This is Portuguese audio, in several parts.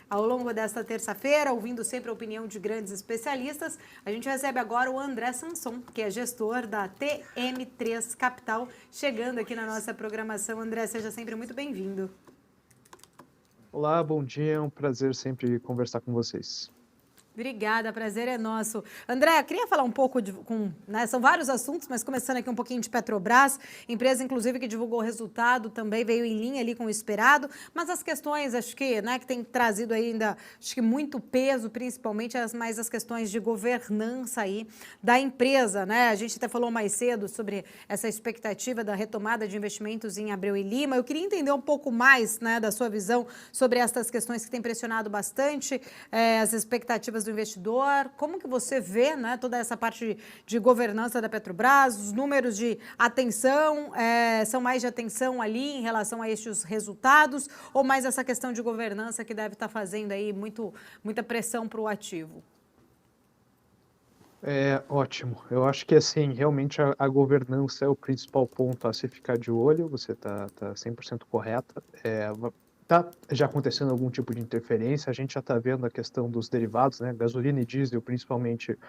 ao longo desta terça-feira, ouvindo sempre a opinião de grandes especialistas. A gente recebe agora o André Sanson, que é gestor da TM3 Capital, chegando aqui na nossa programação. André, seja sempre muito bem-vindo. Olá, bom dia, é um prazer sempre conversar com vocês. Obrigada, prazer é nosso. André, queria falar um pouco são vários assuntos, mas começando aqui um pouquinho de Petrobras, empresa inclusive que divulgou o resultado, também veio em linha ali com o esperado, mas as questões, acho que, né, que tem trazido ainda, acho que muito peso, principalmente as questões de governança aí da empresa, né? A gente até falou mais cedo sobre essa expectativa da retomada de investimentos em Abreu e Lima. Eu queria entender um pouco mais, né, da sua visão sobre essas questões que têm pressionado bastante as expectativas do investidor. Como que você vê, né, toda essa parte de governança da Petrobras, os números de atenção, são mais de atenção ali em relação a estes resultados, ou mais essa questão de governança que deve estar fazendo aí muita pressão para o ativo? Ótimo. Eu acho que, assim, realmente a governança é o principal ponto a se ficar de olho, você tá 100% correta. Tá já acontecendo algum tipo de interferência, a gente já está vendo a questão dos derivados, né, gasolina e diesel, principalmente,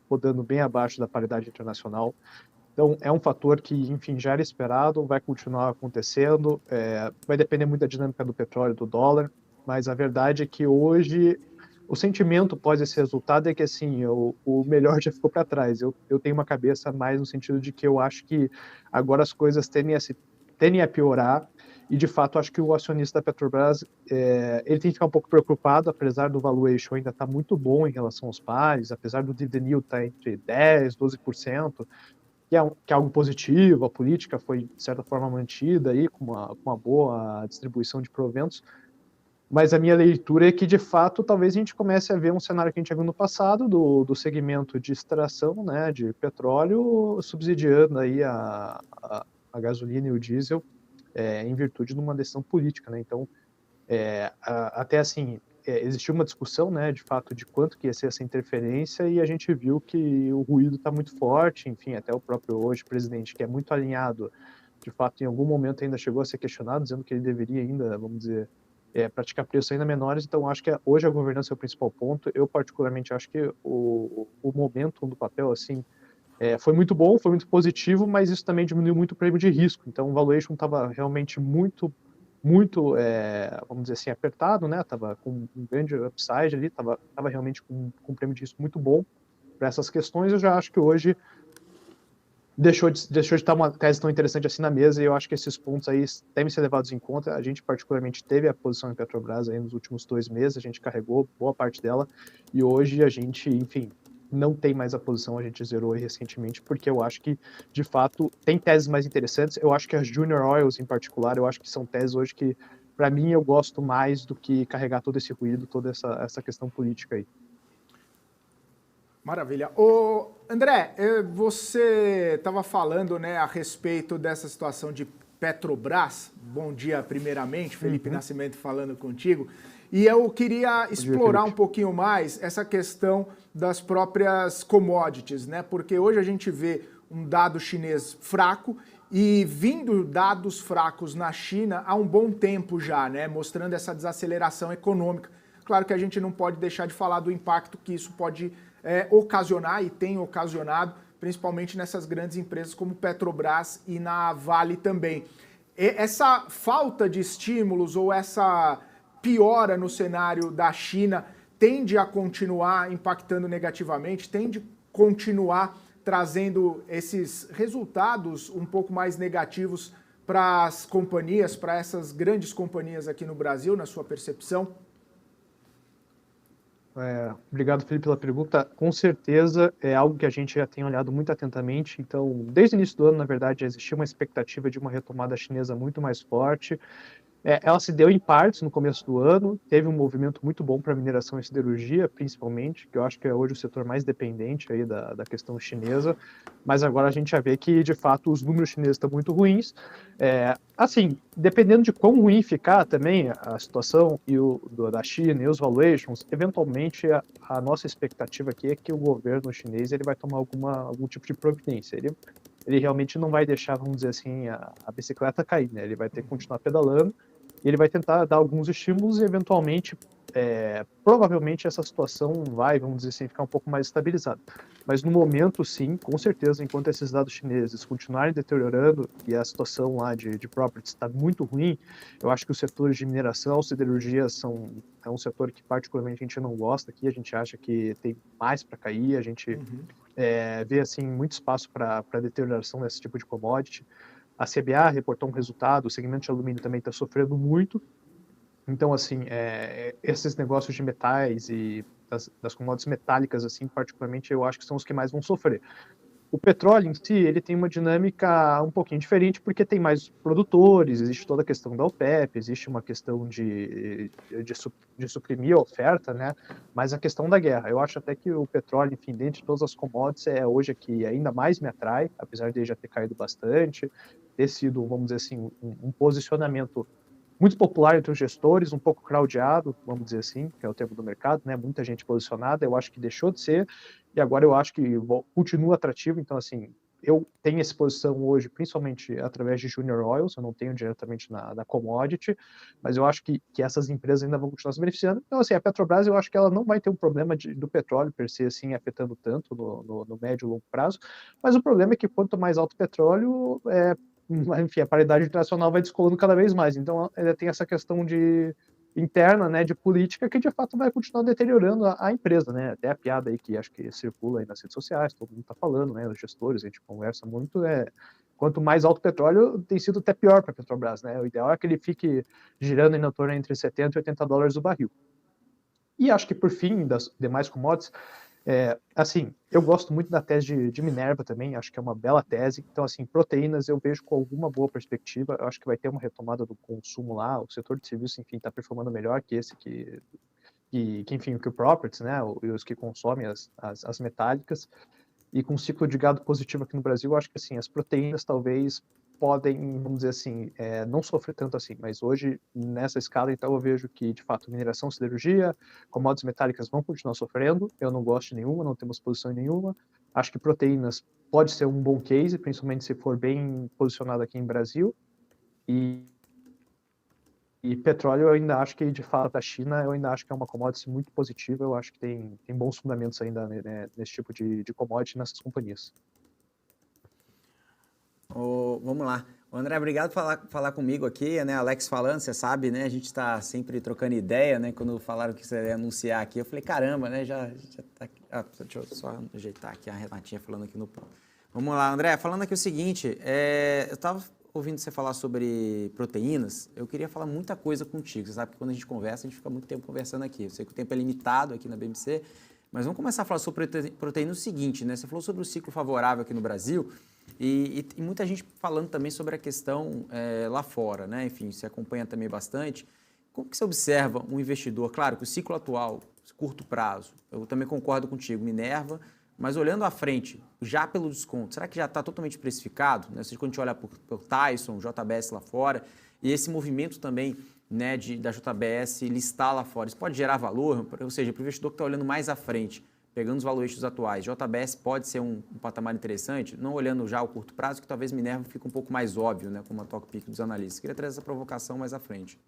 rodando bem abaixo da paridade internacional. Então, é um fator que, enfim, já era esperado, vai continuar acontecendo, vai depender muito da dinâmica do petróleo, do dólar, mas a verdade é que hoje o sentimento após esse resultado é que, assim, o melhor já ficou para trás. Eu tenho uma cabeça mais no sentido de que eu acho que agora as coisas tendem a piorar e, de fato, acho que o acionista da Petrobras, ele tem que ficar um pouco preocupado, apesar do valuation ainda estar muito bom em relação aos pares, apesar do dividend yield estar entre 10%, 12%, que é algo positivo, a política foi, de certa forma, mantida aí, com uma boa distribuição de proventos, mas a minha leitura é que, de fato, talvez a gente comece a ver um cenário que a gente já viu no passado, do segmento de extração, né, de petróleo, subsidiando aí a gasolina e o diesel, em virtude de uma decisão política, né? Então, até assim, existiu uma discussão, né, de fato, de quanto que ia ser essa interferência, e a gente viu que o ruído está muito forte, enfim, até o próprio hoje presidente, que é muito alinhado, de fato, em algum momento ainda chegou a ser questionado, dizendo que ele deveria ainda, vamos dizer, praticar preços ainda menores. Então, acho que hoje a governança é o principal ponto. Eu, particularmente, acho que o momento do papel, assim, foi muito bom, foi muito positivo, mas isso também diminuiu muito o prêmio de risco. Então, o valuation estava realmente muito, vamos dizer assim, apertado, né? Tava com um grande upside ali, tava realmente com um prêmio de risco muito bom para essas questões. Eu já acho que hoje deixou de estar uma tese tão interessante assim na mesa, e eu acho que esses pontos aí devem ser levados em conta. A gente particularmente teve a posição em Petrobras aí nos últimos 2 meses, a gente carregou boa parte dela, e hoje a gente, enfim, não tem mais a posição, a gente zerou recentemente, porque eu acho que, de fato, tem teses mais interessantes. Eu acho que as Junior Oils, em particular, eu acho que são teses hoje que, para mim, eu gosto mais do que carregar todo esse ruído, toda essa questão política aí. Maravilha. André, você estava falando, né, a respeito dessa situação de Petrobras. Bom dia, primeiramente. Felipe Nascimento falando contigo. E eu queria explorar um pouquinho mais essa questão das próprias commodities, né? Porque hoje a gente vê um dado chinês fraco e vindo dados fracos na China há um bom tempo já, né? Mostrando essa desaceleração econômica. Claro que a gente não pode deixar de falar do impacto que isso pode ocasionar e tem ocasionado, principalmente nessas grandes empresas como Petrobras e na Vale também. Essa falta de estímulos ou essa piora no cenário da China tende a continuar impactando negativamente, tende a continuar trazendo esses resultados um pouco mais negativos para as companhias, para essas grandes companhias aqui no Brasil, na sua percepção? Obrigado, Felipe, pela pergunta. Com certeza é algo que a gente já tem olhado muito atentamente. Então, desde o início do ano, na verdade, já existia uma expectativa de uma retomada chinesa muito mais forte. Ela se deu em partes no começo do ano, teve um movimento muito bom para mineração e siderurgia, principalmente, que eu acho que é hoje o setor mais dependente aí da questão chinesa, mas agora a gente já vê que, de fato, os números chineses estão muito ruins. Assim, dependendo de quão ruim ficar também a situação da China e os valuations, eventualmente a nossa expectativa aqui é que o governo chinês ele vai tomar algum tipo de providência. Ele realmente não vai deixar, vamos dizer assim, a bicicleta cair, né? Ele vai ter que continuar pedalando, e ele vai tentar dar alguns estímulos e, eventualmente, provavelmente essa situação vai, vamos dizer assim, ficar um pouco mais estabilizada. Mas no momento, sim, com certeza, enquanto esses dados chineses continuarem deteriorando e a situação lá de properties está muito ruim, eu acho que os setores de mineração, siderurgia é um setor que particularmente a gente não gosta aqui, a gente acha que tem mais para cair, a gente vê assim muito espaço para deterioração desse tipo de commodity. A CBA reportou um resultado, o segmento de alumínio também está sofrendo muito. Então, assim, esses negócios de metais e das commodities metálicas, assim, particularmente, eu acho que são os que mais vão sofrer. O petróleo em si, ele tem uma dinâmica um pouquinho diferente, porque tem mais produtores, existe toda a questão da OPEP, existe uma questão de suprimir a oferta, né? Mas a questão da guerra. Eu acho até que o petróleo, enfim, dentre todas as commodities, é hoje a que ainda mais me atrai, apesar de já ter caído bastante, ter sido, vamos dizer assim, um posicionamento muito popular entre os gestores, um pouco crowdado, vamos dizer assim, que é o termo do mercado, né? Muita gente posicionada, eu acho que deixou de ser, e agora eu acho que continua atrativo, então, assim, eu tenho essa posição hoje, principalmente através de Junior Oils, eu não tenho diretamente na commodity, mas eu acho que essas empresas ainda vão continuar se beneficiando. Então, assim, a Petrobras, eu acho que ela não vai ter um problema do petróleo, per se, assim, afetando tanto no médio e longo prazo, mas o problema é que quanto mais alto o petróleo, enfim, a paridade internacional vai descolando cada vez mais. Então, tem essa questão interna, né, de política, que de fato vai continuar deteriorando a empresa, né? Até a piada aí que acho que circula aí nas redes sociais, todo mundo está falando, né? Os gestores, a gente conversa muito, quanto mais alto o petróleo, tem sido até pior para a Petrobras, né? O ideal é que ele fique girando em torno entre 70 e 80 dólares o barril. E acho que, por fim, das demais commodities, assim, eu gosto muito da tese de Minerva também, acho que é uma bela tese. Então, assim, proteínas eu vejo com alguma boa perspectiva. Eu acho que vai ter uma retomada do consumo lá. O setor de serviços, enfim, está performando melhor que esse enfim, que o Properties, né? E os que consomem as metálicas. E com um ciclo de gado positivo aqui no Brasil, eu acho que, assim, as proteínas talvez podem, vamos dizer assim, não sofrer tanto assim, mas hoje, nessa escala, então, eu vejo que, de fato, mineração, siderurgia, commodities metálicas vão continuar sofrendo, eu não gosto de nenhuma, não temos posição em nenhuma, acho que proteínas pode ser um bom case, principalmente se for bem posicionado aqui em Brasil, e petróleo eu ainda acho que, de fato, a China, eu ainda acho que é uma commodity muito positiva, eu acho que tem bons fundamentos ainda, né, nesse tipo de commodity nessas companhias. Vamos lá. André, obrigado por falar comigo aqui, né? Alex falando, você sabe, né? A gente está sempre trocando ideia, né? Quando falaram que você ia anunciar aqui, eu falei, caramba, né? Já tá aqui. Deixa eu só ajeitar aqui a Renatinha falando aqui no ponto. Vamos lá, André, falando aqui o seguinte, eu estava ouvindo você falar sobre proteínas, eu queria falar muita coisa contigo. Você sabe que quando a gente conversa, a gente fica muito tempo conversando aqui. Eu sei que o tempo é limitado aqui na BMC, mas vamos começar a falar sobre proteína o seguinte, né? Você falou sobre o ciclo favorável aqui no Brasil e muita gente falando também sobre a questão lá fora, né? Enfim, você acompanha também bastante. Como que você observa um investidor? Claro que o ciclo atual, curto prazo, eu também concordo contigo, Minerva, mas olhando à frente, já pelo desconto, será que já está totalmente precificado? Né? Quando a gente olha por Tyson, JBS lá fora, e esse movimento também, né, da JBS listar lá fora, isso pode gerar valor? Ou seja, para o investidor que está olhando mais à frente, pegando os valuations atuais, JBS pode ser um patamar interessante, não olhando já o curto prazo, que talvez Minerva fique um pouco mais óbvio, né, como a talk pick dos analistas. Queria trazer essa provocação mais à frente.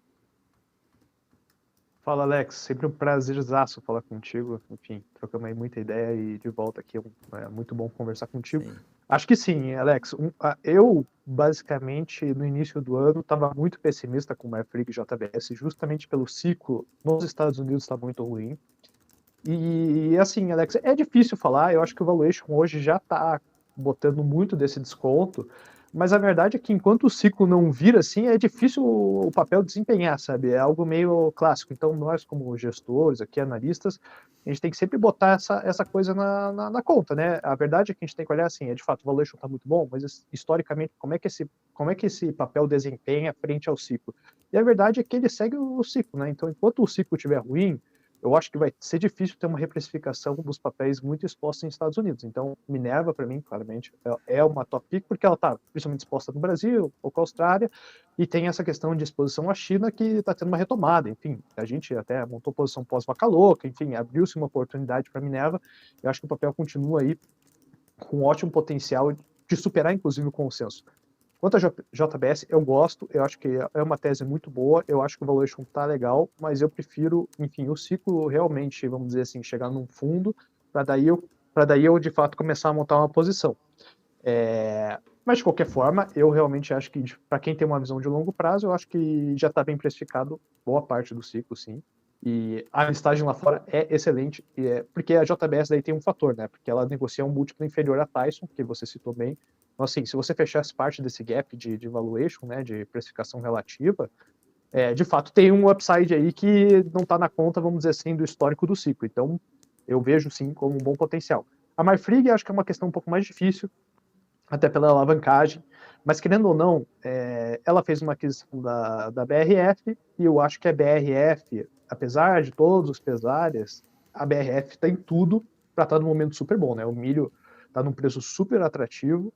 Fala, Alex. Sempre um prazerzaço falar contigo. Enfim, trocamos aí muita ideia e de volta aqui é muito bom conversar contigo. Sim. Acho que sim, Alex. Eu, basicamente, no início do ano, estava muito pessimista com o Marfrig e JBS, justamente pelo ciclo nos Estados Unidos está muito ruim. E assim, Alex, é difícil falar. Eu acho que o valuation hoje já está botando muito desse desconto. Mas a verdade é que enquanto o ciclo não vira assim, é difícil o papel desempenhar, sabe? É algo meio clássico. Então, nós, como gestores, aqui, analistas, a gente tem que sempre botar essa coisa na conta, né? A verdade é que a gente tem que olhar assim, de fato, o valuation está muito bom, mas historicamente, como é que esse papel desempenha frente ao ciclo? E a verdade é que ele segue o ciclo, né? Então, enquanto o ciclo estiver ruim, eu acho que vai ser difícil ter uma reprecificação dos papéis muito expostos nos Estados Unidos. Então, Minerva, para mim, claramente, é uma top pick, porque ela está principalmente exposta no Brasil, ou com a Austrália, e tem essa questão de exposição à China que está tendo uma retomada. Enfim, a gente até montou posição pós-vaca louca, enfim, abriu-se uma oportunidade para Minerva. Eu acho que o papel continua aí com um ótimo potencial de superar, inclusive, o consenso. Quanto a JBS, eu gosto, eu acho que é uma tese muito boa, eu acho que o valuation tá legal, mas eu prefiro, enfim, o ciclo realmente, vamos dizer assim, chegar num fundo, para daí eu de fato começar a montar uma posição. Mas de qualquer forma, eu realmente acho que para quem tem uma visão de longo prazo, eu acho que já está bem precificado boa parte do ciclo, sim. E a listagem lá fora é excelente, porque a JBS daí tem um fator, né? Porque ela negocia um múltiplo inferior a Tyson, que você citou bem. Então, assim, se você fechasse parte desse gap de valuation, né, de precificação relativa, de fato tem um upside aí que não está na conta, vamos dizer assim, do histórico do ciclo. Então, eu vejo sim como um bom potencial. A Marfrig acho que é uma questão um pouco mais difícil, até pela alavancagem, mas querendo ou não, ela fez uma aquisição da BRF, e eu acho que a BRF, apesar de todos os pesares, a BRF tem tudo para estar num momento super bom, né? O milho está num preço super atrativo,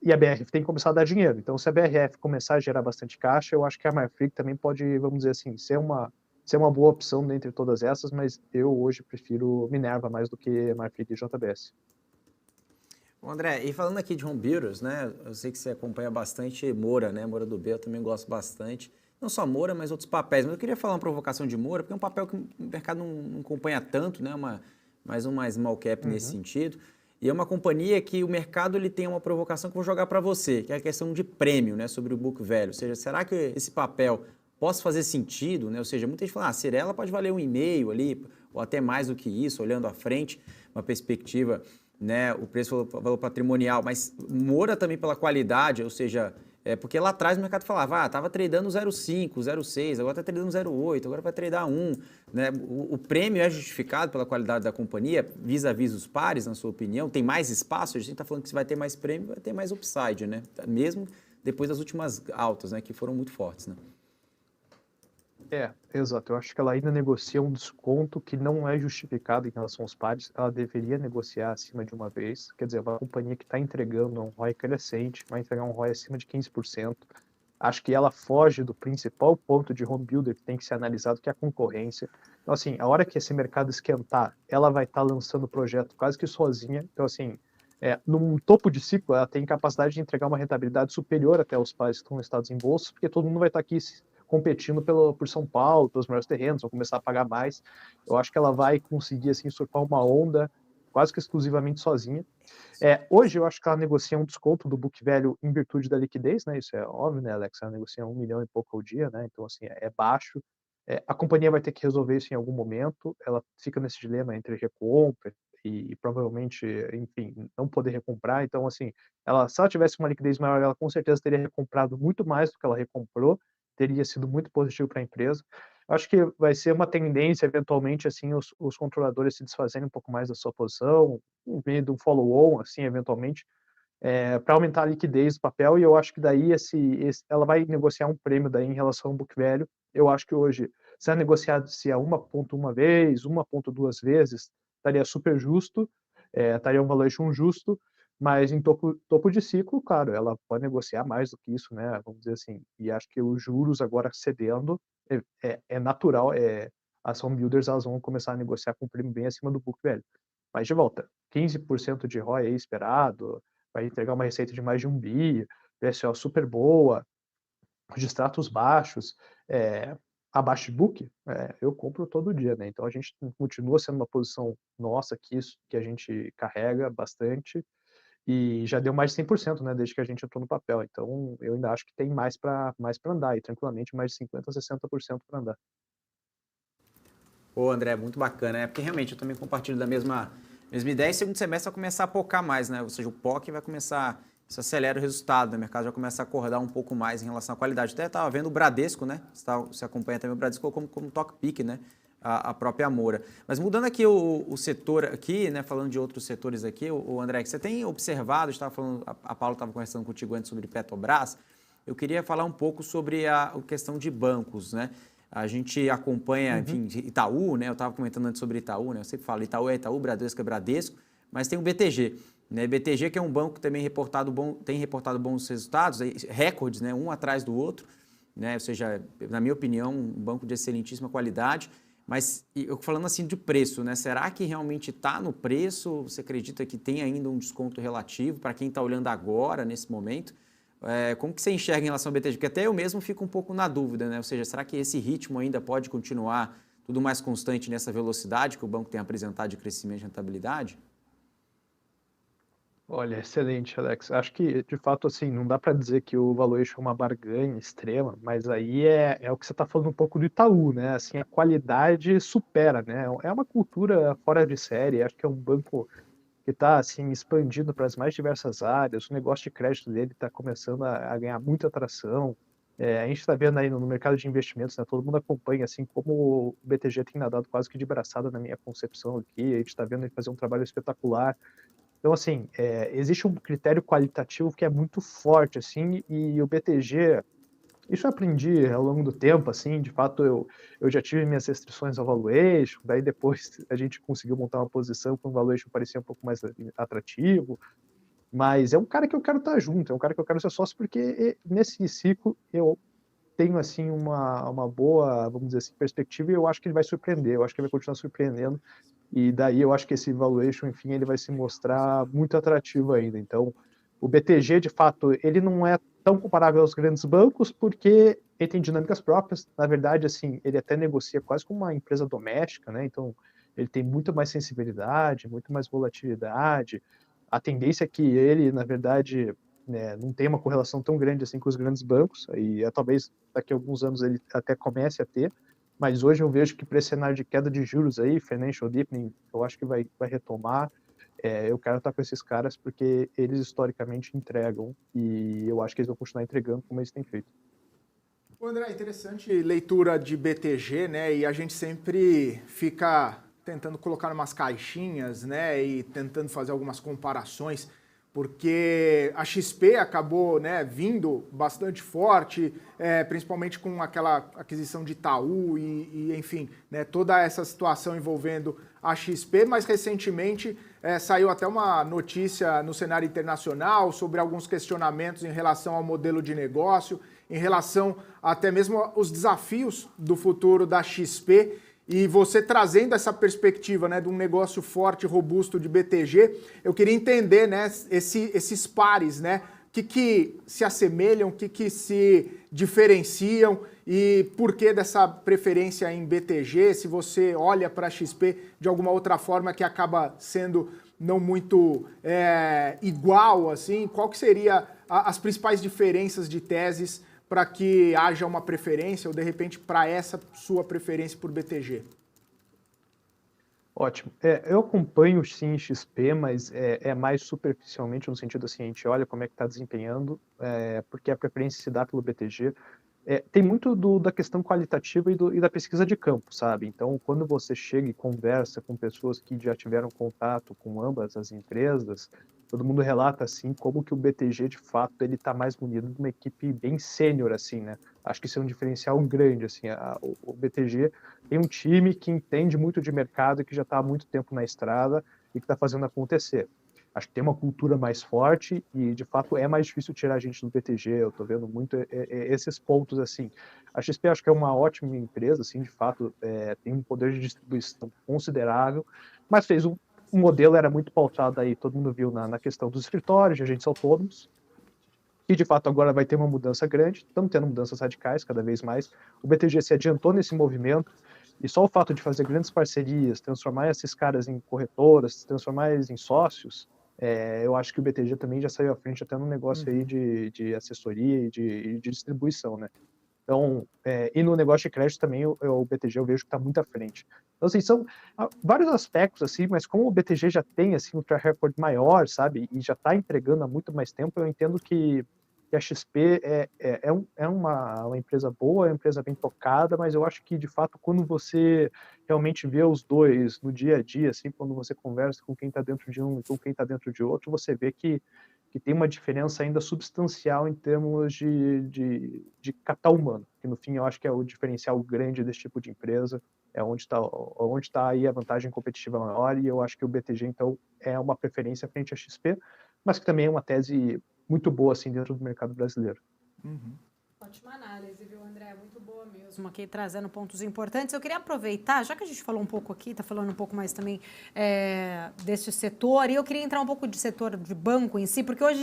e a BRF tem que começar a dar dinheiro. Então, se a BRF começar a gerar bastante caixa, eu acho que a Marfrig também pode, vamos dizer assim, ser uma boa opção dentre todas essas, mas eu hoje prefiro Minerva mais do que Marfrig e JBS. Bom, André, e falando aqui de home builders, né? Eu sei que você acompanha bastante Moura, né? Moura do B, eu também gosto bastante. Não só Moura, mas outros papéis. Mas eu queria falar uma provocação de Moura, porque é um papel que o mercado não acompanha tanto, né? Mais uma small cap nesse sentido. E é uma companhia que o mercado ele tem uma provocação que eu vou jogar para você, que é a questão de prêmio, né? Sobre o book value. Ou seja, será que esse papel possa fazer sentido, né? Ou seja, muita gente fala, a Cyrela pode valer 1,5 ali, ou até mais do que isso, olhando à frente, uma perspectiva, né, o preço valor patrimonial, mas Moura também pela qualidade, ou seja, porque lá atrás o mercado falava, estava tradando 0,5, 0,6, agora está tradando 0,8, agora vai tradar 1, né? O prêmio é justificado pela qualidade da companhia, vis-a-vis os pares, na sua opinião, tem mais espaço? A gente está falando que se vai ter mais prêmio, vai ter mais upside, né? Mesmo depois das últimas altas, né, que foram muito fortes, né? Exato. Eu acho que ela ainda negocia um desconto que não é justificado em relação aos pares. Ela deveria negociar acima de uma vez. Quer dizer, uma companhia que está entregando um ROI crescente, vai entregar um ROI acima de 15%. Acho que ela foge do principal ponto de home builder que tem que ser analisado, que é a concorrência. Então, assim, a hora que esse mercado esquentar, ela vai estar lançando o projeto quase que sozinha. Então, assim, num topo de ciclo, ela tem capacidade de entregar uma rentabilidade superior até os pares que estão listados em bolsa, porque todo mundo vai estar aqui competindo por São Paulo, pelos maiores terrenos, vão começar a pagar mais. Eu acho que ela vai conseguir assim surfar uma onda quase que exclusivamente sozinha. Hoje eu acho que ela negocia um desconto do book value em virtude da liquidez, né? Isso é óbvio, né, Alex? Ela negocia 1 milhão e pouco ao dia, né? Então, assim, é baixo. A companhia vai ter que resolver isso em algum momento. Ela fica nesse dilema entre recompra e provavelmente, enfim, não poder recomprar. Então, assim, se ela tivesse uma liquidez maior, ela com certeza teria recomprado muito mais do que ela recomprou, teria sido muito positivo para a empresa. Acho que vai ser uma tendência, eventualmente, assim, os controladores se desfazerem um pouco mais da sua posição, meio de um follow-on, assim, eventualmente, para aumentar a liquidez do papel, e eu acho que daí ela vai negociar um prêmio daí em relação ao book value. Eu acho que hoje, se ela negociasse a 1,1 vez, 1,2 vezes, estaria super justo, estaria um valuation justo, mas em topo de ciclo, claro, ela pode negociar mais do que isso, né? Vamos dizer assim. E acho que os juros agora cedendo é natural, as home builders elas vão começar a negociar com um prêmio bem acima do book value. Mas de volta, 15% de ROI aí esperado, vai entregar uma receita de mais de 1 bi, PSO super boa, os distratos baixos, abaixo de book, eu compro todo dia, né? Então a gente continua sendo uma posição nossa que a gente carrega bastante, e já deu mais de 100%, né, desde que a gente entrou no papel. Então, eu ainda acho que tem mais para andar, e tranquilamente mais de 50% a 60% para andar. Pô, André, muito bacana, porque realmente eu também compartilho da mesma ideia. E segundo semestre vai começar a focar mais, né? Ou seja, o POC vai começar, isso acelera o resultado, né? O mercado já começa a acordar um pouco mais em relação à qualidade. Até estava vendo o Bradesco, né? Você acompanha também o Bradesco como top pick, né? A própria Moura. Mas mudando aqui o setor aqui, né? Falando de outros setores aqui, o André, que você tem observado, estava falando, a Paula estava conversando contigo antes sobre Petrobras, eu queria falar um pouco sobre a questão de bancos, né? A gente acompanha, enfim, Itaú, né? Eu estava comentando antes sobre Itaú, né? Eu sempre falo, Itaú é Itaú, Bradesco é Bradesco, mas tem o BTG, né? BTG que é um banco que também tem reportado bons resultados, recordes, né? Um atrás do outro, né? Ou seja, na minha opinião, um banco de excelentíssima qualidade. Mas eu falando assim de preço, né? Será que realmente está no preço? Você acredita que tem ainda um desconto relativo para quem está olhando agora, nesse momento? Como que você enxerga em relação ao BTG? Porque até eu mesmo fico um pouco na dúvida, né? Ou seja, será que esse ritmo ainda pode continuar tudo mais constante nessa velocidade que o banco tem apresentado de crescimento e rentabilidade? Olha, excelente, Alex. Acho que, de fato, assim, não dá para dizer que o valuation é uma barganha extrema, mas aí é o que você está falando um pouco do Itaú, né? Assim, a qualidade supera, né? É uma cultura fora de série. Acho que é um banco que está, assim, expandindo para as mais diversas áreas. O negócio de crédito dele está começando a ganhar muita atração. A gente está vendo aí no mercado de investimentos, né? Todo mundo acompanha, assim, como o BTG tem nadado quase que de braçada na minha concepção aqui. A gente está vendo ele fazer um trabalho espetacular. Então, assim, existe um critério qualitativo que é muito forte, assim, e o BTG, isso eu aprendi ao longo do tempo, assim, de fato eu já tive minhas restrições ao valuation, daí depois a gente conseguiu montar uma posição com o valuation parecia um pouco mais atrativo, mas é um cara que eu quero estar junto, é um cara que eu quero ser sócio, porque nesse ciclo eu tenho, assim, uma boa, vamos dizer assim, perspectiva, e eu acho que ele vai surpreender, eu acho que ele vai continuar surpreendendo, e daí eu acho que esse valuation, enfim, ele vai se mostrar muito atrativo ainda. Então, o BTG, de fato, ele não é tão comparável aos grandes bancos, porque ele tem dinâmicas próprias. Na verdade, assim, ele até negocia quase como uma empresa doméstica, né? Então, ele tem muito mais sensibilidade, muito mais volatilidade. A tendência é que ele, na verdade, né, não tem uma correlação tão grande assim com os grandes bancos, e talvez daqui a alguns anos ele até comece a ter, mas hoje eu vejo que para esse cenário de queda de juros aí, financial deepening, eu acho que vai retomar. Eu quero estar com esses caras porque eles historicamente entregam e eu acho que eles vão continuar entregando como eles têm feito. André, interessante leitura de BTG, né? E a gente sempre fica tentando colocar umas caixinhas, né? E tentando fazer algumas comparações, porque a XP acabou, né, vindo bastante forte, principalmente com aquela aquisição de Itaú e enfim, né, toda essa situação envolvendo a XP, mas recentemente saiu até uma notícia no cenário internacional sobre alguns questionamentos em relação ao modelo de negócio, em relação até mesmo aos desafios do futuro da XP, e você trazendo essa perspectiva, né, de um negócio forte, robusto de BTG, eu queria entender, né, esses pares, né, o que se assemelham, o que se diferenciam e por que dessa preferência em BTG, se você olha para a XP de alguma outra forma que acaba sendo não muito igual, assim, qual que seria as principais diferenças de teses para que haja uma preferência ou, de repente, para essa sua preferência por BTG? Ótimo. Eu acompanho sim XP, mas é mais superficialmente no sentido assim, a gente olha como é que está desempenhando, porque a preferência se dá pelo BTG. Tem muito da questão qualitativa e da pesquisa de campo, sabe? Então, quando você chega e conversa com pessoas que já tiveram contato com ambas as empresas, todo mundo relata, assim, como que o BTG, de fato, ele está mais munido de uma equipe bem sênior, assim, né? Acho que isso é um diferencial grande, assim. O BTG tem um time que entende muito de mercado, que já está há muito tempo na estrada e que está fazendo acontecer. Acho que tem uma cultura mais forte e, de fato, é mais difícil tirar a gente do BTG. Eu estou vendo muito esses pontos, assim. A XP acho que é uma ótima empresa, assim, de fato, tem um poder de distribuição considerável, mas fez um modelo, era muito pautado aí, todo mundo viu na questão dos escritórios, de agentes autônomos, e, de fato, agora vai ter uma mudança grande. Estamos tendo mudanças radicais cada vez mais. O BTG se adiantou nesse movimento, e só o fato de fazer grandes parcerias, transformar esses caras em corretoras, transformar eles em sócios, eu acho que o BTG também já saiu à frente até no negócio aí de assessoria e de distribuição, né? Então, e no negócio de crédito também, o BTG eu vejo que está muito à frente. Então, assim, são vários aspectos, assim, mas como o BTG já tem, assim, um track record maior, sabe, e já está entregando há muito mais tempo, eu entendo que a XP é uma empresa boa, é uma empresa bem tocada, mas eu acho que, de fato, quando você realmente vê os dois no dia a dia, assim, quando você conversa com quem está dentro de um e com quem está dentro de outro, você vê que tem uma diferença ainda substancial em termos de capital humano, que no fim eu acho que é o diferencial grande desse tipo de empresa, é onde está aí a vantagem competitiva maior, e eu acho que o BTG, então, é uma preferência frente à XP, mas que também é uma tese muito boa, assim, dentro do mercado brasileiro. Ótima análise, viu, André? Muito boa mesmo. mesmo aqui trazendo pontos importantes. Eu queria aproveitar, já que a gente falou um pouco aqui, está falando um pouco mais também deste setor, e eu queria entrar um pouco de setor de banco em si, porque hoje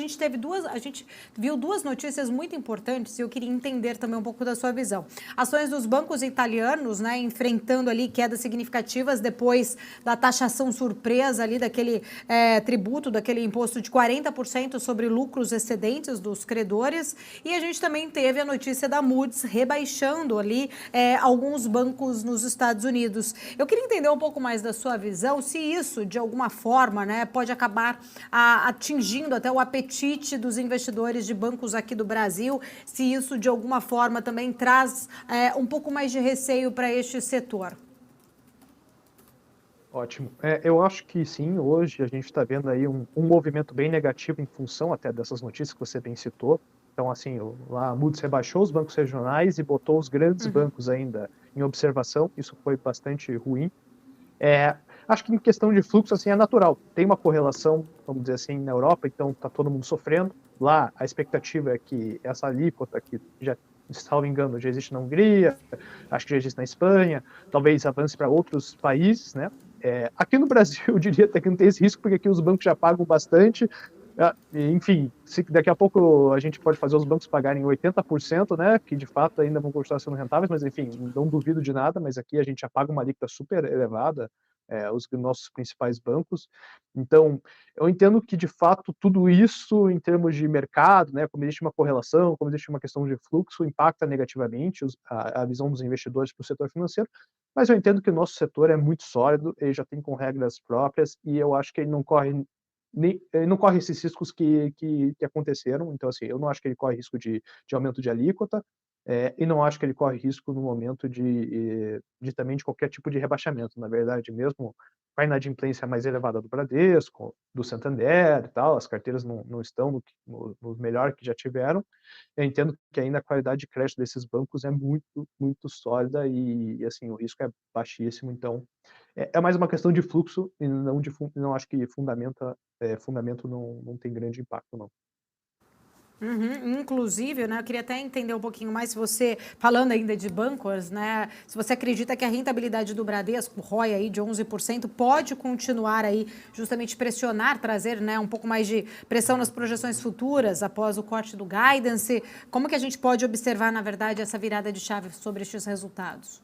a gente viu duas notícias muito importantes e eu queria entender também um pouco da sua visão. Ações dos bancos italianos, né, enfrentando ali quedas significativas depois da taxação surpresa ali daquele tributo, daquele imposto de 40% sobre lucros excedentes dos credores, e a gente também teve a notícia da Moody's rebaixando ali alguns bancos nos Estados Unidos. Eu queria entender um pouco mais da sua visão, se isso, de alguma forma, né, pode acabar atingindo até o apetite dos investidores de bancos aqui do Brasil, se isso, de alguma forma, também traz um pouco mais de receio para este setor. Ótimo. Eu acho que sim, hoje a gente está vendo aí um movimento bem negativo em função até dessas notícias que você bem citou. Então, assim, a Moody's rebaixou os bancos regionais e botou os grandes bancos ainda em observação. Isso foi bastante ruim. Acho que em questão de fluxo, assim, é natural. Tem uma correlação, vamos dizer assim, na Europa, então está todo mundo sofrendo. Lá, a expectativa é que essa alíquota, que já, salvo engano, já existe na Hungria, acho que já existe na Espanha, talvez avance para outros países, né? Aqui no Brasil, eu diria até que não tem esse risco, porque aqui os bancos já pagam bastante. Enfim, daqui a pouco a gente pode fazer os bancos pagarem 80%, né, que de fato ainda vão continuar sendo rentáveis, mas enfim, não duvido de nada, mas aqui a gente já paga uma alíquota super elevada, os nossos principais bancos. Então, eu entendo que de fato tudo isso em termos de mercado, né, como existe uma correlação, como existe uma questão de fluxo, impacta negativamente a visão dos investidores para o setor financeiro, mas eu entendo que o nosso setor é muito sólido, ele já tem com regras próprias e eu acho que ele não corre esses riscos que aconteceram. Então, assim, eu não acho que ele corre risco de aumento de alíquota, e não acho que ele corre risco no momento também de qualquer tipo de rebaixamento. Na verdade, mesmo com a inadimplência mais elevada do Bradesco, do Santander e tal, as carteiras não estão no melhor que já tiveram. Eu entendo que ainda a qualidade de crédito desses bancos é muito, muito sólida e assim, o risco é baixíssimo. Então, é mais uma questão de fluxo e não acho que fundamento não tem grande impacto, não. Inclusive, né, eu queria até entender um pouquinho mais, se você, falando ainda de bancos, né, se você acredita que a rentabilidade do Bradesco, ROI aí de 11%, pode continuar aí justamente pressionar, trazer, né, um pouco mais de pressão nas projeções futuras após o corte do guidance. Como que a gente pode observar, na verdade, essa virada de chave sobre estes resultados?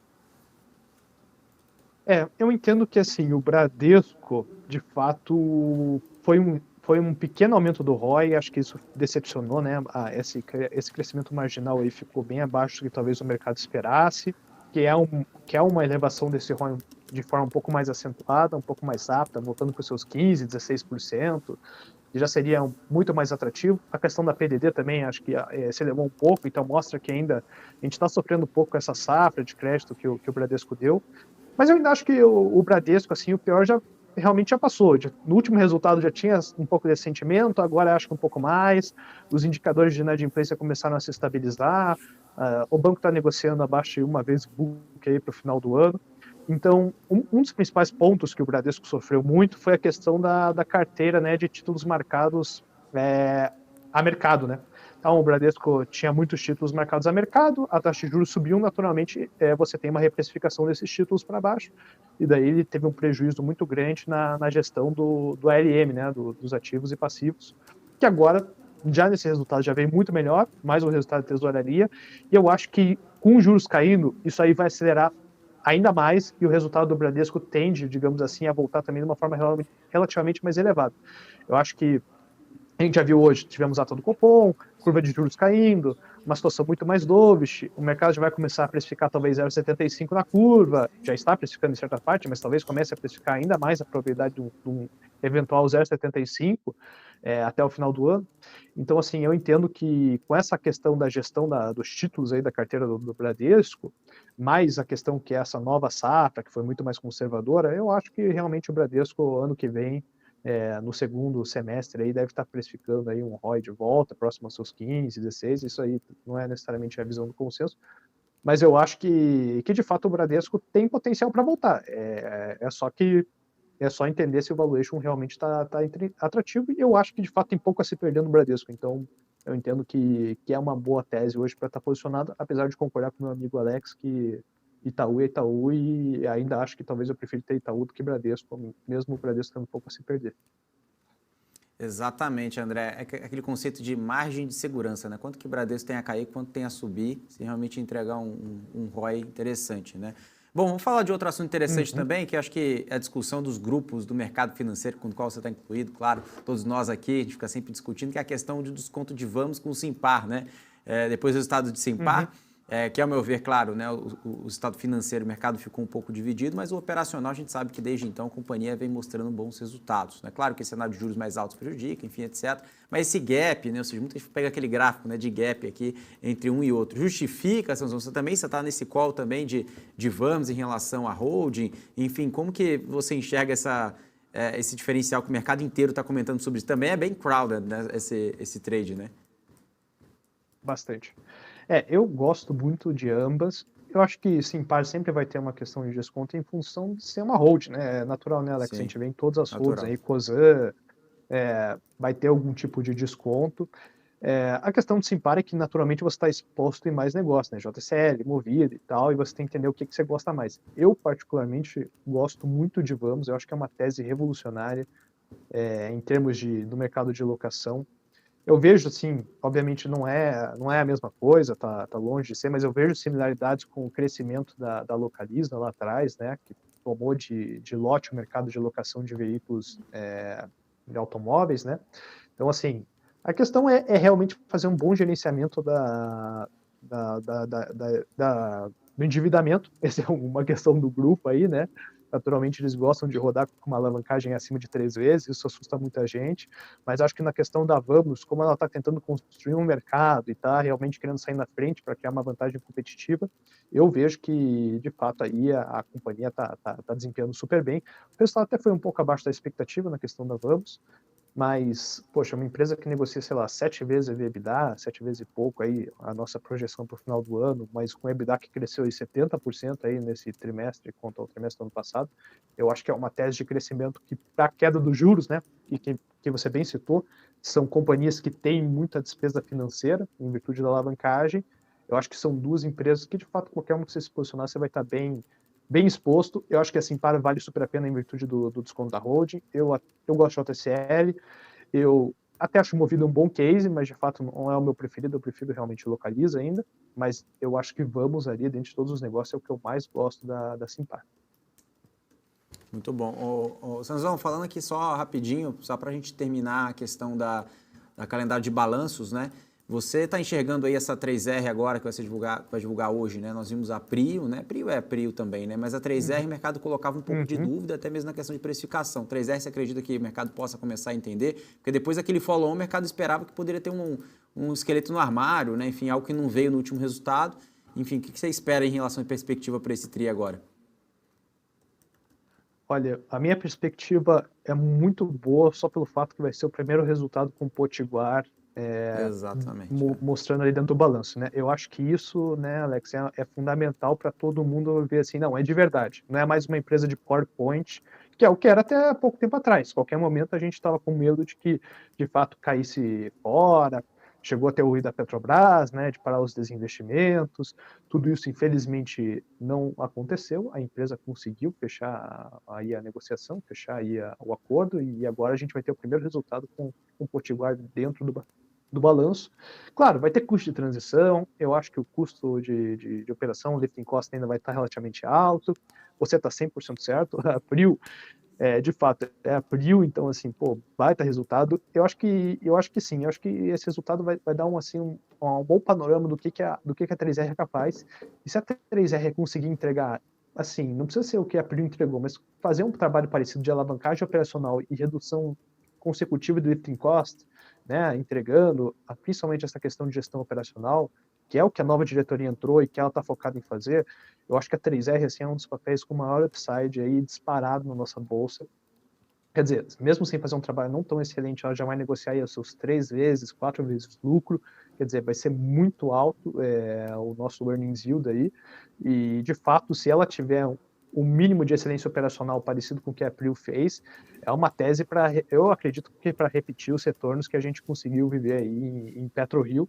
Eu entendo que assim, o Bradesco, de fato, foi um pequeno aumento do ROI, acho que isso decepcionou, né? Esse crescimento marginal aí ficou bem abaixo do que talvez o mercado esperasse, que é uma elevação desse ROI de forma um pouco mais acentuada, um pouco mais rápida, voltando para os seus 15%, 16%, que já seria muito mais atrativo. A questão da PDD também, acho que se elevou um pouco, então mostra que ainda a gente está sofrendo um pouco com essa safra de crédito que o Bradesco deu. Mas eu ainda acho que o Bradesco, assim, o pior realmente já passou. No último resultado já tinha um pouco desse sentimento, agora acho que um pouco mais. Os indicadores de inadimplência começaram a se estabilizar. O banco está negociando abaixo de uma vez o book aí para o final do ano. Então, um dos principais pontos que o Bradesco sofreu muito foi a questão da carteira, né, de títulos marcados a mercado, né? Então, o Bradesco tinha muitos títulos marcados a mercado, a taxa de juros subiu, naturalmente, você tem uma reprecificação desses títulos para baixo, e daí ele teve um prejuízo muito grande na gestão do ALM, né, dos ativos e passivos, que agora, já nesse resultado, já vem muito melhor, mais um resultado de tesouraria, e eu acho que com os juros caindo, isso aí vai acelerar ainda mais, e o resultado do Bradesco tende, digamos assim, a voltar também de uma forma relativamente mais elevada. Eu acho que a gente já viu hoje, tivemos a ata do Copom, curva de juros caindo, uma situação muito mais dovish, o mercado já vai começar a precificar talvez 0,75 na curva, já está precificando em certa parte, mas talvez comece a precificar ainda mais a probabilidade de um eventual 0,75 até o final do ano. Então, assim, eu entendo que com essa questão da gestão dos títulos aí da carteira do Bradesco, mais a questão que é essa nova safra, que foi muito mais conservadora, eu acho que realmente o Bradesco, ano que vem, no segundo semestre aí deve estar precificando aí um ROI de volta, próximo aos seus 15, 16, isso aí não é necessariamente a visão do consenso, mas eu acho que de fato o Bradesco tem potencial para voltar, é só entender se o valuation realmente está atrativo, e eu acho que de fato tem pouco a se perder no Bradesco, então eu entendo que é uma boa tese hoje para estar posicionado, apesar de concordar com o meu amigo Alex que Itaú é Itaú e ainda acho que talvez eu prefiro ter Itaú do que Bradesco, mesmo o Bradesco tendo um pouco a se perder. Exatamente, André. Aquele conceito de margem de segurança, né? Quanto que o Bradesco tem a cair, quanto tem a subir, se realmente entregar um ROI interessante, né? Bom, vamos falar de outro assunto interessante também, que acho que é a discussão dos grupos do mercado financeiro com o qual você está incluído, claro, todos nós aqui, a gente fica sempre discutindo, que é a questão de desconto de Vamos com o Simpar, né? Depois do resultado de Simpar, que ao meu ver, claro, né, o estado financeiro, o mercado ficou um pouco dividido, mas o operacional a gente sabe que desde então a companhia vem mostrando bons resultados. Né? Claro que esse cenário de juros mais altos prejudica, enfim, etc. Mas esse gap, né, ou seja, muita gente pega aquele gráfico, né, de gap aqui entre um e outro. Justifica, você também está nesse call também de Vamos em relação à holding, enfim, como que você enxerga esse diferencial que o mercado inteiro está comentando sobre isso? Também é bem crowded, né, esse trade, né? Bastante. Eu gosto muito de ambas. Eu acho que Simpar sempre vai ter uma questão de desconto em função de ser uma hold, né? É natural, né, Alex? Sim, a gente vê em todas as holds natural. aí, Cosan, vai ter algum tipo de desconto. A questão de Simpar é que naturalmente você está exposto em mais negócios, né? JCL, Movida e tal, e você tem que entender o que você gosta mais. Eu, particularmente, gosto muito de Vamos, eu acho que é uma tese revolucionária em termos do mercado de locação. Eu vejo, assim, obviamente não é a mesma coisa, tá longe de ser, mas eu vejo similaridades com o crescimento da Localiza lá atrás, né, que tomou de lote o mercado de locação de veículos de automóveis, né. Então, assim, a questão é realmente fazer um bom gerenciamento do endividamento. Essa é uma questão do grupo aí, né. Naturalmente, eles gostam de rodar com uma alavancagem acima de 3 vezes, isso assusta muita gente, mas acho que na questão da Vamos, como ela está tentando construir um mercado e está realmente querendo sair na frente para criar uma vantagem competitiva, eu vejo que, de fato, aí a companhia está desempenhando super bem. O resultado até foi um pouco abaixo da expectativa na questão da Vamos, mas, poxa, uma empresa que negocia, sei lá, 7 vezes a EBITDA, 7 vezes e pouco aí, a nossa projeção para o final do ano, mas com EBITDA que cresceu aí 70% aí nesse trimestre quanto ao trimestre do ano passado, eu acho que é uma tese de crescimento que, para a queda dos juros, né, e que você bem citou, são companhias que têm muita despesa financeira em virtude da alavancagem. Eu acho que são duas empresas que, de fato, qualquer uma que você se posicionar, você vai estar bem exposto. Eu acho que a Simpar vale super a pena em virtude do desconto da holding. Eu gosto de JCL, eu até acho o Movida um bom case, mas de fato não é o meu preferido, eu prefiro realmente Localiza ainda, mas eu acho que Vamos ali, dentro de todos os negócios, é o que eu mais gosto da Simpar. Muito bom. Sanzão, falando aqui só rapidinho, só para a gente terminar a questão da calendário de balanços, né? Você está enxergando aí essa 3R agora que vai divulgar hoje, né? Nós vimos a Prio, né? Prio é Prio também, né? Mas a 3R o mercado colocava um pouco de dúvida, até mesmo na questão de precificação. 3R, você acredita que o mercado possa começar a entender? Porque depois daquele follow-on, o mercado esperava que poderia ter um esqueleto no armário, né? Enfim, algo que não veio no último resultado. Enfim, o que você espera em relação à perspectiva para esse TRI agora? Olha, a minha perspectiva é muito boa só pelo fato que vai ser o primeiro resultado com o Potiguar Exatamente. mostrando ali dentro do balanço, né? Eu acho que isso, né, Alex, é fundamental para todo mundo ver assim, não, é de verdade. Não é mais uma empresa de PowerPoint, que é o que era até pouco tempo atrás. Qualquer momento a gente estava com medo de que, de fato, caísse fora. Chegou até o ruído da Petrobras, né, de parar os desinvestimentos. Tudo isso, infelizmente, não aconteceu. A empresa conseguiu fechar aí a negociação, fechar aí o acordo, e agora a gente vai ter o primeiro resultado com o Potiguar dentro do balanço. Claro, vai ter custo de transição, eu acho que o custo de operação, o lifting cost ainda vai estar relativamente alto, você está 100% certo, a Prio, de fato, é a Prio, então, assim, pô, baita resultado. Eu acho que sim, eu acho que esse resultado vai dar um bom panorama do que a 3R é capaz, e se a 3R conseguir entregar, assim, não precisa ser o que a Prio entregou, mas fazer um trabalho parecido de alavancagem operacional e redução consecutiva do lifting cost, né, entregando principalmente essa questão de gestão operacional, que é o que a nova diretoria entrou e que ela está focada em fazer. Eu acho que a 3R assim, é um dos papéis com maior upside aí, disparado na nossa bolsa. Quer dizer, mesmo sem fazer um trabalho não tão excelente, ela já vai negociar aí os seus 3 vezes, 4 vezes lucro. Quer dizer, vai ser muito alto o nosso earnings yield aí. E, de fato, se ela tiver o mínimo de excelência operacional parecido com o que a Prio fez, é uma tese para, eu acredito que para repetir os retornos que a gente conseguiu viver aí em PetroRio,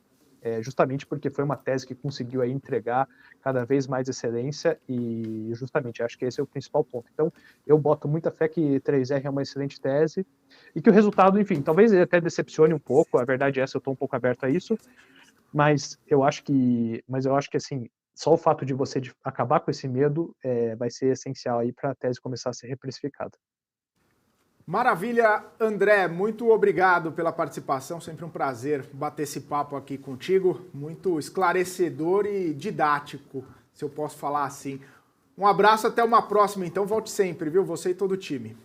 justamente porque foi uma tese que conseguiu aí entregar cada vez mais excelência e justamente acho que esse é o principal ponto. Então, eu boto muita fé que 3R é uma excelente tese e que o resultado, enfim, talvez ele até decepcione um pouco, a verdade é essa, eu estou um pouco aberto a isso, mas eu acho que assim, só o fato de você acabar com esse medo vai ser essencial aí para a tese começar a ser reprecificada. Maravilha, André, muito obrigado pela participação, sempre um prazer bater esse papo aqui contigo, muito esclarecedor e didático, se eu posso falar assim. Um abraço, até uma próxima, então volte sempre, viu? Você e todo o time.